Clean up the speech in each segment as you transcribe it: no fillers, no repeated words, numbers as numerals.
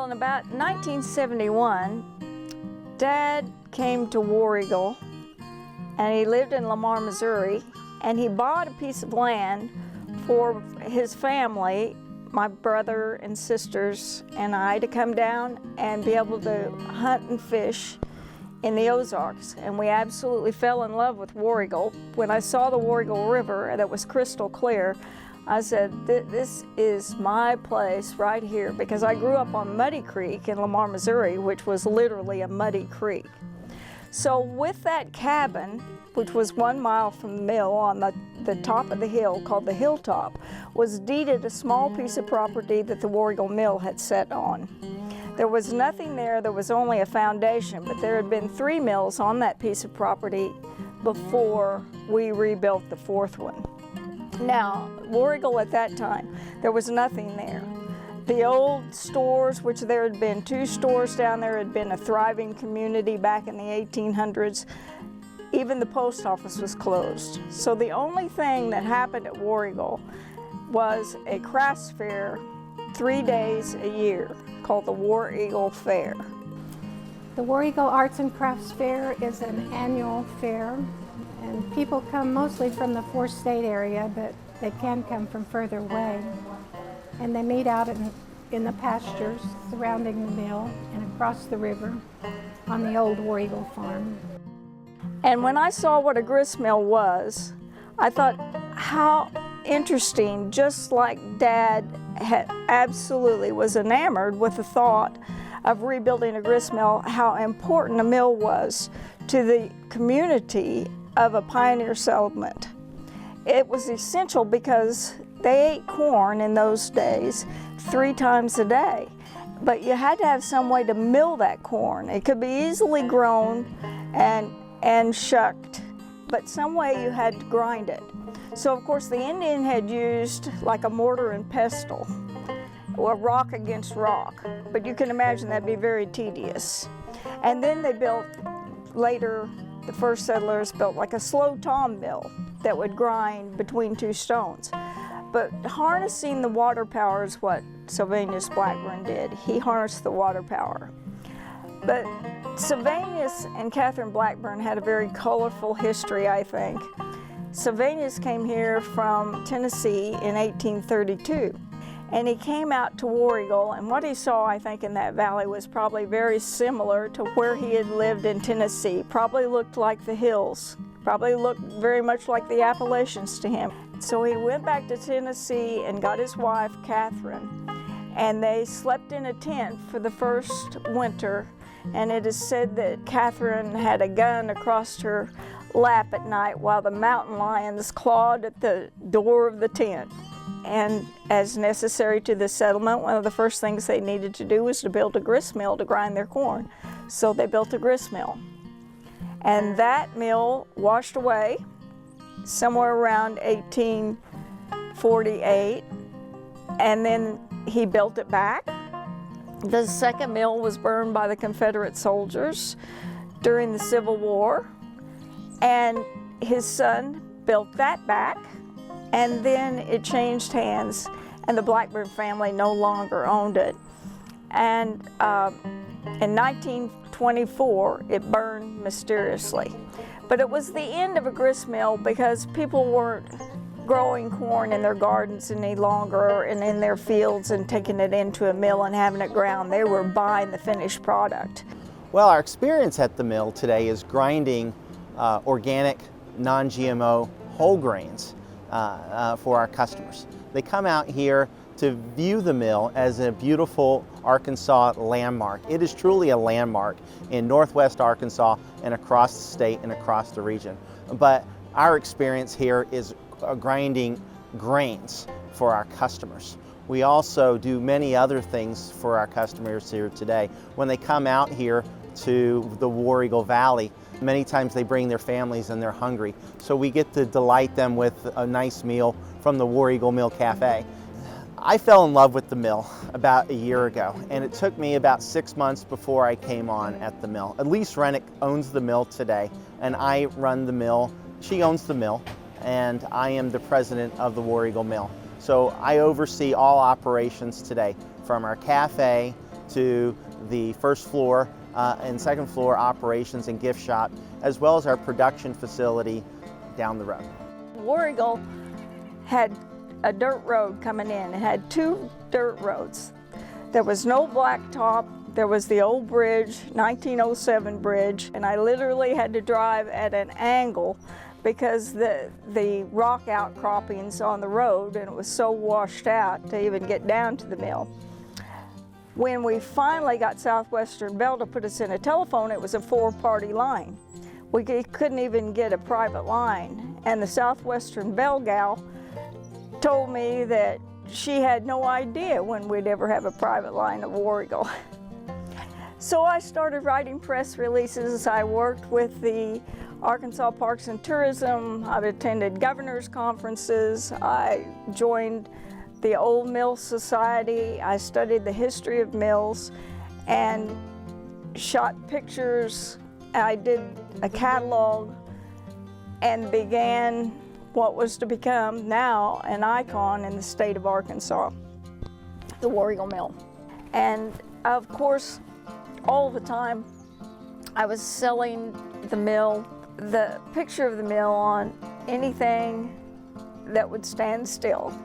Well, in about 1971, Dad came to War Eagle, and he lived in Lamar, Missouri, and he bought a piece of land for his family, my brother and sisters and I, to come down and be able to hunt and fish in the Ozarks. And we absolutely fell in love with War Eagle. When I saw the War Eagle River that was crystal clear, I said, this is my place right here, because I grew up on Muddy Creek in Lamar, Missouri, which was literally a muddy creek. So with that cabin, which was 1 mile from the mill on the top of the hill called the Hilltop, was deeded a small piece of property that the War Eagle Mill had set on. There was nothing there, there was only a foundation, but there had been 3 mills on that piece of property before we rebuilt the 4th one. Now, War Eagle at that time, there was nothing there. The old stores, which there had been 2 stores down there, had been a thriving community back in the 1800s. Even the post office was closed. So the only thing that happened at War Eagle was a crafts fair 3 days a year called the War Eagle Fair. The War Eagle Arts and Crafts Fair is an annual fair, and people come mostly from the 4-state area, but they can come from further away. And they meet out in the pastures surrounding the mill and across the river on the old War Eagle farm. And when I saw what a grist mill was, I thought, how interesting, just like Dad had absolutely was enamored with the thought of rebuilding a grist mill, how important a mill was to the community of a pioneer settlement. It was essential because they ate corn in those days 3 times a day, but you had to have some way to mill that corn. It could be easily grown and shucked, but some way you had to grind it. So of course the Indian had used like a mortar and pestle, or rock against rock, but you can imagine that'd be very tedious. And then they built, later the first settlers built like a slow tom mill that would grind between 2 stones. But harnessing the water power is what Sylvanus Blackburn did. He harnessed the water power. But Sylvanus and Catherine Blackburn had a very colorful history, I think. Sylvanus came here from Tennessee in 1832, and he came out to War Eagle, and what he saw, I think, in that valley was probably very similar to where he had lived in Tennessee. Probably looked like the hills, probably looked very much like the Appalachians to him. So he went back to Tennessee and got his wife, Catherine, and they slept in a tent for the first winter. And it is said that Catherine had a gun across her lap at night while the mountain lions clawed at the door of the tent. And as necessary to the settlement, one of the first things they needed to do was to build a grist mill to grind their corn. So they built a grist mill. And that mill washed away somewhere around 1848, and then he built it back. The second mill was burned by the Confederate soldiers during the Civil War, and his son built that back, and then it changed hands, and the Blackburn family no longer owned it. And in 1924, it burned mysteriously. But it was the end of a grist mill because people weren't growing corn in their gardens any longer and in their fields and taking it into a mill and having it ground. They were buying the finished product. Well, our experience at the mill today is grinding organic, non-GMO whole grains for our customers. They come out here to view the mill as a beautiful Arkansas landmark. It is truly a landmark in Northwest Arkansas and across the state and across the region. But our experience here is grinding grains for our customers. We also do many other things for our customers here today. When they come out here to the War Eagle Valley, many times they bring their families and they're hungry. So we get to delight them with a nice meal from the War Eagle Mill Cafe. I fell in love with the mill about a year ago, and it took me about 6 months before I came on at the mill. Elise Rennick owns the mill today, and I run the mill. She owns the mill, and I am the president of the War Eagle Mill. So I oversee all operations today, from our cafe to the first floor and second floor operations and gift shop, as well as our production facility down the road. War Eagle had a dirt road coming in. It had 2 dirt roads. There was no blacktop. There was the old bridge, 1907 bridge, and I literally had to drive at an angle because the rock outcroppings on the road, and it was so washed out to even get down to the mill. When we finally got Southwestern Bell to put us in a telephone, it was a 4-party line. We couldn't even get a private line, and the Southwestern Bell gal told me that she had no idea when we'd ever have a private line of War Eagle. So I started writing press releases. I worked with the Arkansas Parks and Tourism. I've attended governor's conferences. I joined the Old Mill Society. I studied the history of mills and shot pictures. I did a catalog and began what was to become now an icon in the state of Arkansas, the War Eagle Mill. And of course, all the time I was selling the mill, the picture of the mill on anything that would stand still.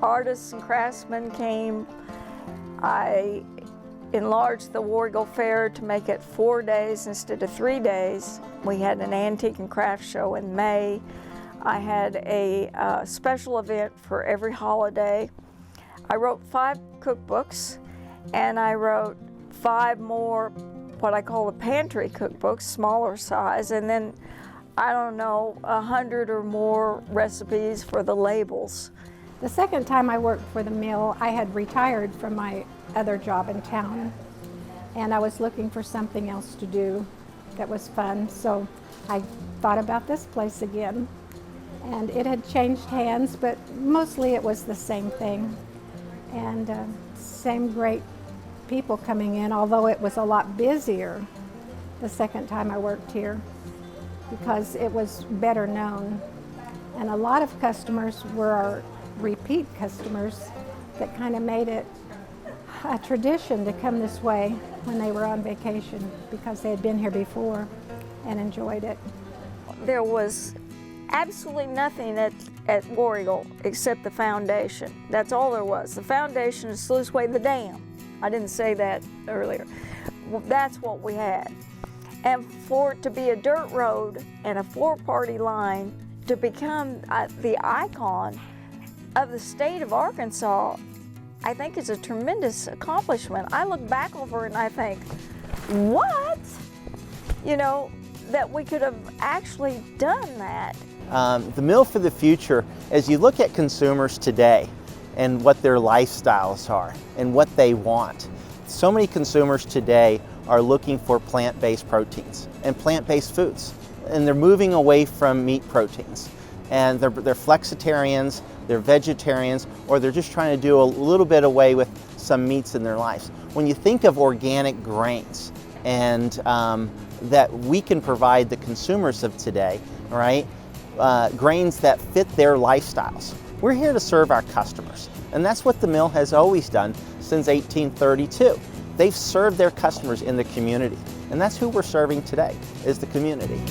Artists and craftsmen came. I enlarged the War Eagle Fair to make it 4 days instead of 3 days. We had an antique and craft show in May. I had a special event for every holiday. I wrote 5 cookbooks, and I wrote 5 more what I call the pantry cookbooks, smaller size, and then I don't know, 100 or more recipes for the labels. The second time I worked for the mill, I had retired from my other job in town, and I was looking for something else to do that was fun, so I thought about this place again. And it had changed hands, but mostly it was the same thing. And same great people coming in, although it was a lot busier the second time I worked here because it was better known. And a lot of customers were our repeat customers that kind of made it a tradition to come this way when they were on vacation because they had been here before and enjoyed it. There was absolutely nothing at War Eagle except the foundation. That's all there was. The foundation is Sluiceway the dam. I didn't say that earlier. Well, that's what we had. And for it to be a dirt road and a 4-party line to become the icon of the state of Arkansas, I think is a tremendous accomplishment. I look back over it and I think, what? You know, that we could have actually done that. The Mill for the Future, as you look at consumers today and what their lifestyles are and what they want, so many consumers today are looking for plant-based proteins and plant-based foods, and they're moving away from meat proteins. And they're flexitarians, they're vegetarians, or they're just trying to do a little bit away with some meats in their lives. When you think of organic grains and that we can provide the consumers of today, right? Grains that fit their lifestyles. We're here to serve our customers, and that's what the mill has always done since 1832. They've served their customers in the community, and that's who we're serving today, is the community.